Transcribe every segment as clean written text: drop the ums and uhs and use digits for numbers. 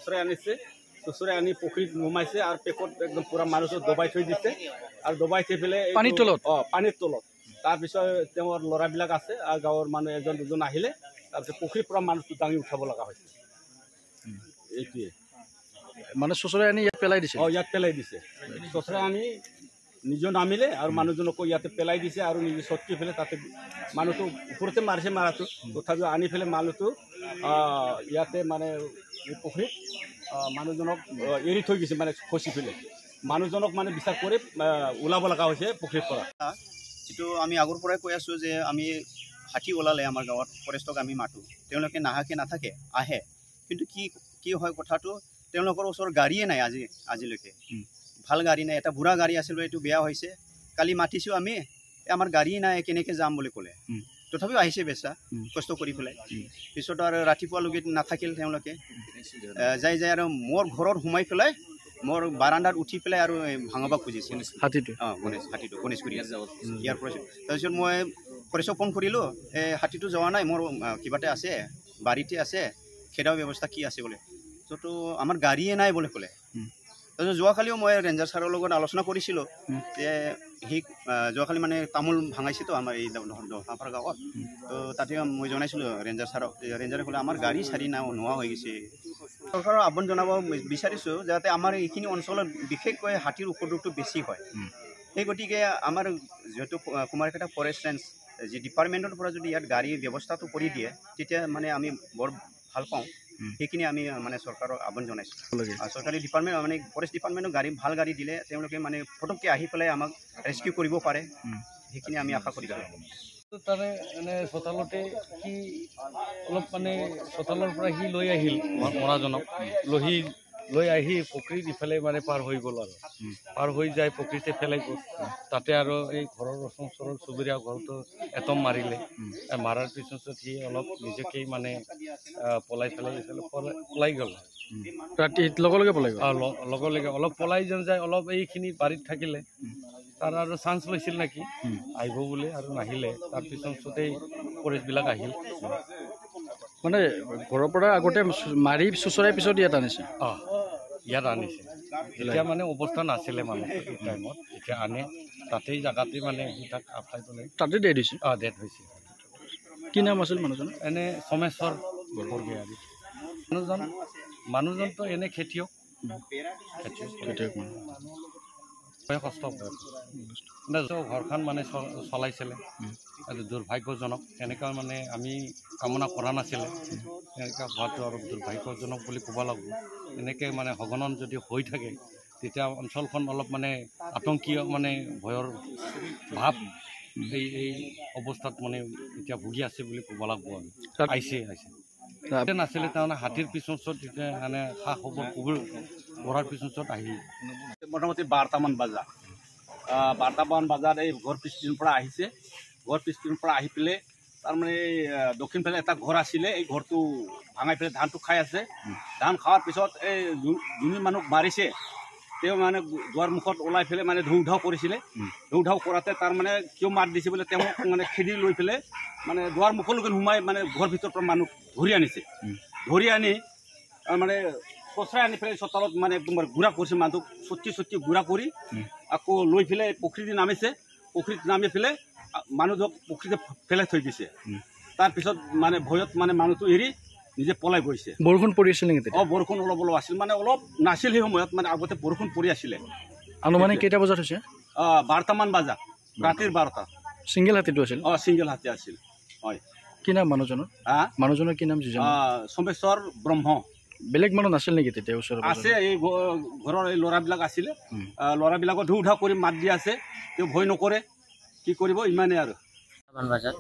চচৰাই আনিছে চচৰাই আনি পুখুৰীত নুমাইছে আৰু পেকত একদম পুৰা মানুহটো দবাই থৈ দিছে আৰু দবাই থৈ পেলাই পানীৰ তলত তাৰপিছত তেওঁৰ ল'ৰাবিলাক আছে আৰু গাঁৱৰ মানুহ এজন দুজন আহিলে তাৰপিছত পুখুৰীৰ পৰা মানুহটো দাঙি উঠাব লগা হৈছে এইটোৱে মানে চচৰাই আনি ইয়াত পেলাই দিছে ইয়াত পেলাই দিছে চচৰাই আনি নিজে নামিলে আৰু মানুহজনকো ইয়াতে পেলাই দিছে আৰু নিজে চটকি ফেলে তাতে মানুহটো ওপৰতে মাৰিছে মাৰাটো তথাপিও আনি ফেলে মানুহটো ইয়াতে মানে পুখুৰীত মানুহজনক এৰি থৈ গৈছে মানে খচি ফেলে মানুহজনক মানে বিচাৰ কৰি ওলাব লগা হৈছে পুখুৰীৰ পৰা এইটো আমি আগৰ পৰাই কৈ আছোঁ যে আমি হাতী ওলালে আমাৰ গাঁৱত ফৰেষ্টক আমি মাতোঁ তেওঁলোকে নাথাকে আহে কিন্তু কি হয় কথাটো তেওঁলোকৰ ওচৰত গাড়ীয়ে নাই আজিলৈকে ভাল গাড়ী নাই এটা বুঢ়া গাড়ী আছিল এইটো বেয়া হৈছে কালি মাতিছোঁ আমি আমাৰ গাড়ী নাই কেনেকৈ যাম বুলি ক'লে তথাপিও আহিছে বেচা কষ্ট কৰি পেলাই পিছত আৰু ৰাতিপুৱালৈকে নাথাকিল তেওঁলোকে যাই আৰু মোৰ ঘৰত সোমাই পেলাই মোৰ বাৰাণ্ডাত উঠি পেলাই আৰু ভাঙাব খুজিছে হাতীটো গণেশগুৰি ইয়াৰ পৰা তাৰপিছত মই ফৰেষ্টক ফোন কৰিলোঁ এই হাতীটো যোৱা নাই মোৰ কিবাতে আছে বাৰীতে আছে খেদাৰ ব্যৱস্থা কি আছে বোলে তো আমাৰ গাড়ীয়ে নাই বুলি ক'লে তাৰপিছত যোৱাকালিও মই ৰেঞ্জাৰ ছাৰৰ লগত আলোচনা কৰিছিলোঁ যে সি যোৱাকালি মানে তামোল ভাঙাইছেতো আমাৰ এই দহাপাৰ গাঁৱত তো তাতে মই জনাইছিলোঁ ৰেঞ্জাৰ ছাৰক ৰেঞ্জাৰে ক'লে আমাৰ গাড়ী চাৰি নোহোৱা হৈ গৈছে চৰকাৰৰ আহ্বান জনাব বিচাৰিছোঁ যাতে আমাৰ এইখিনি অঞ্চলত বিশেষকৈ হাতীৰ উপদ্ৰৱটো বেছি হয় সেই গতিকে আমাৰ যিহেতু কুমাৰঘাটা ফৰেষ্ট ৰেঞ্জ যি ডিপাৰ্টমেণ্টৰ পৰা যদি ইয়াত গাড়ী ব্যৱস্থাটো কৰি দিয়ে তেতিয়া মানে আমি বৰ ভাল পাওঁ সেইখিনি আমি মানে চৰকাৰক আহ্বান জনাইছোঁ চৰকাৰী ডিপাৰ্টমেণ্ট মানে ফৰেষ্ট ডিপাৰ্টমেণ্টৰ ভাল গাড়ী দিলে তেওঁলোকে মানে ফটককৈ আহি পেলাই আমাক ৰেস্কিউ কৰিব পাৰে সেইখিনি আমি আশা কৰিছোঁ তাৰে মানে চোতালতে সি অলপ মানে চোতালৰ পৰা সি লৈ আহিল মৰাজনক লৈ আহি পুখুৰীত ইফালে মানে পাৰ হৈ গ'ল আৰু পাৰ হৈ যায় পুখুৰীতে পেলাই গ'ল তাতে আৰু এই ঘৰৰ ওচৰৰ চুবুৰীয়া ঘৰটো এটম মাৰিলে মাৰাৰ পিছত সি অলপ নিজকে মানে পলাই পেলাই এইফালে পলাই গ'ল ৰাতি লগে পলাই গ'ল লগে অলপ পলাই যেন যায় অলপ এইখিনি বাৰীত থাকিলে তাৰ আৰু চান্স লৈছিল নেকি আহিব বুলি আৰু নাহিলে তাৰপিছতেই ফৰেষ্টবিলাক আহিল মানে ঘৰৰ পৰা আগতে মাৰি চুচৰাই পিছত ইয়াত আনিছে ইয়াত আনিছে এতিয়া মানে অৱস্থা নাছিলে মানুহ এই টাইমত এতিয়া আনে তাতেই জেগাতেই মানে সি তাক আফাই পেলাই তাতে ডেথ হৈছে ডেথ হৈছে কি নাম আছিল মানুহজন এনে সোমেশ্বৰ বৰগীয়াৰী মানুহজনতো এনে খেতিয়ক কষ্ট ঘৰখন মানে চলাইছিলে দুৰ্ভাগ্যজনক এনেকুৱা মানে আমি কামনা কৰা নাছিলে এনেকুৱা হোৱাটো আৰু দুৰ্ভাগ্যজনক বুলি ক'ব লাগিব এনেকৈ মানে সঘনন যদি হৈ থাকে তেতিয়া অঞ্চলখন অলপ মানে আতংকীয় মানে ভয়ৰ ভাৱ এই অৱস্থাত মানে এতিয়া ভুগি আছে বুলি ক'ব লাগিব আৰু আহিছে নাছিলে তাৰমানে হাতীৰ পিছত তেতিয়া মানে খা খবৰ কৰাৰ পিছত আহি মোটামুটি 12টামান বজাত এই ঘৰ পিছপিনৰ পৰা আহিছে ঘৰ পিছপিনৰ পৰা আহি পেলাই তাৰমানে দক্ষিণ ফালে এটা ঘৰ আছিলে এই ঘৰটো ভাঙাই পেলাই ধানটো খাই আছে ধান খোৱাৰ পিছত এই যোনে মানুহ মাৰিছে তেওঁ মানে দুৱাৰ মুখত ওলাই পেলাই মানে ধৌ ধাও কৰিছিলে ধৌ ধাও কৰাতে তাৰ মানে কিয় মাত দিছে বোলে তেওঁক মানে খেদি লৈ পেলাই মানে দুৱাৰ মুখলৈকে সোমাই মানে ঘৰ ভিতৰৰ পৰা মানুহ ধৰি আনিছে ধৰি আনি মানে কচৰাই আনি পেলাই চোতালত মানে একদম গুড়া কৰিছে মানুহক চুটি গুড়া কৰি আকৌ লৈ পেলাই পুখুৰীত নামিছে পুখুৰীত নামি পেলাই মানুহজনক পুখুৰীতে পেলাই থৈ দিছে তাৰপিছত মানে ভয়ত মানে মানুহটো এৰি নিজে পলাই গৈছে বৰষুণ পৰি আছিল নেকি বৰষুণ অলপ আছিল মানে অলপ নাছিল সেই সময়ত মানে আগতে বৰষুণ পৰি আছিলে আনুমানিক কেইটা বজাত হৈছে 12টামান বজাত ৰাতিৰ 12টা সিংগল হাতীটো আছিল সিংগল হাতী আছিল হয় কি নাম মানুহজনৰ কি নাম সোমেশ্বৰ ব্ৰহ্ম বেলেগ মানুহ নাছিল নেকি তেতিয়া ওচৰত আছে এই ঘৰৰ এই ল'ৰাবিলাক আছিলে ল'ৰাবিলাকক ধৌ ধাও কৰি মাত দি আছে তেওঁ ভয় নকৰে কি কৰিব ইমানেই আৰু বজাত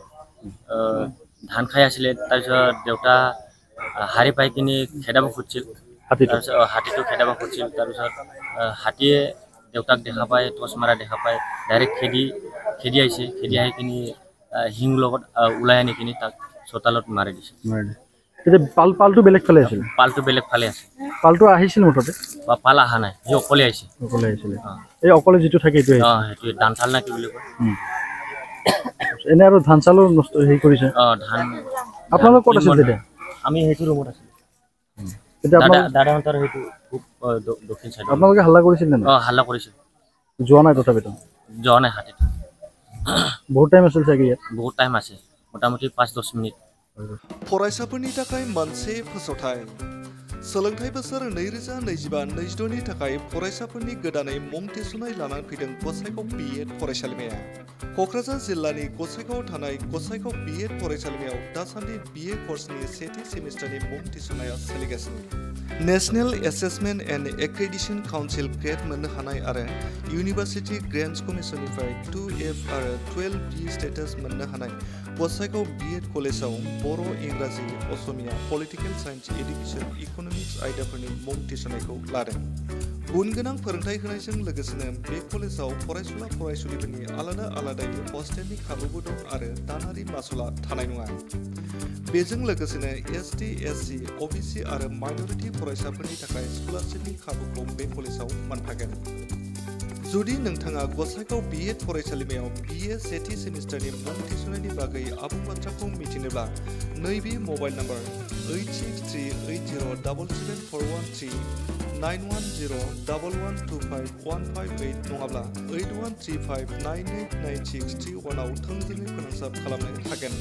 ধান খাই আছিলে তাৰপিছত দেউতা হাৰি পাই কিনি খেদাব খুজিছিল হাতীটো খেদাব খুজিছিল তাৰপিছত হাতীয়ে দেউতাক দেখা পায় টচ মাৰা দেখা পায় ডাইৰেক্ট খেদি আহিছে খেদি আহি কিনি শিং লগত ওলাই আনি কিনি তাক চোতালত মাৰি দিছে পালটো বেলেগ ফালে আছিল পালটো আহিছিল মুঠতে পাল অহা নাই সি অকলে আহিছে এই অকলে যিটো থাকে এইটো সেইটো ধান চাল নে কি বুলি কয় এনে আৰু ধান চালো নষ্ট হেৰি কৰিছে ধান আপোনালোক ক'ত আছিল তেতিয়া আমি সেইটো ৰুমত আছিলোঁ এতিয়া দাদাহঁতৰ সেইটো খুব দক্ষিণ চাইডত আপোনালোকে হাল্লা কৰিছিল নে হাল্লা কৰিছিল যোৱা নাই তথাপিতো যোৱা নাই হাতীটো বহুত টাইম আছিল চাগে ইয়াত বহুত টাইম আছে মোটামুটি 5-10 মিনিট फरायसाफोरनि थाखाय मोनसे फोसावथाय सोलोंथाइ बोसोर 2025-26 नि थाखाय फरायसाफोरनि गोदानै मुं थिसननाय लानानै फैदों गसाइगाव बीएड फरायसालिमाया क'क्राझार जिल्लानि गसाइगावआव थानाय गसाइगाव बीएड फरायसालिमायाव दासान्दि बीए कर्सनि सेथि सेमिस्टारनि मुं थिसननाया सोलिगासिनो national assessment end accreditation council grade मोननो हानाय आरो इउनिभार्सिटि ग्रेन्टस कमिसननिफ्राय 2F आरो 12B स्टेटास मोननो हानाय गसाइगाव बीएड कलेजाव बर' इंराजि Asamiya political science education economics आयदाफोरनि मुं थिसननायखौ लादों गुन गोनां फोरोंथाय होनायजों लोगोसेनो बे कलेजाव फरायसुला फरायसुलिफोरनि आलादा आलादायै हस्टेलनि खाबुबो दं आरो दानारि मासुला थानाय नङा बेजों लोगोसेनो ST SC OBC आरो माइनरिटि फरायसाफोरनि थाखाय स्कलारशिपनि खाबुखौ बे कलेजाव मोनफागोन जुदि नोंथाङा गसाइगाव बीएड फरायसालिमायाव BA सेथि सेमिस्टारनि मुं थिसननायनि बागै आबुं बाथ्राखौ मिथिनोब्ला नैबे मबाइल नम्बर 8638077413 910112515 नङाब्ला 8135989631 आव थोंजोङै फोनांजाब खालामनो हागोन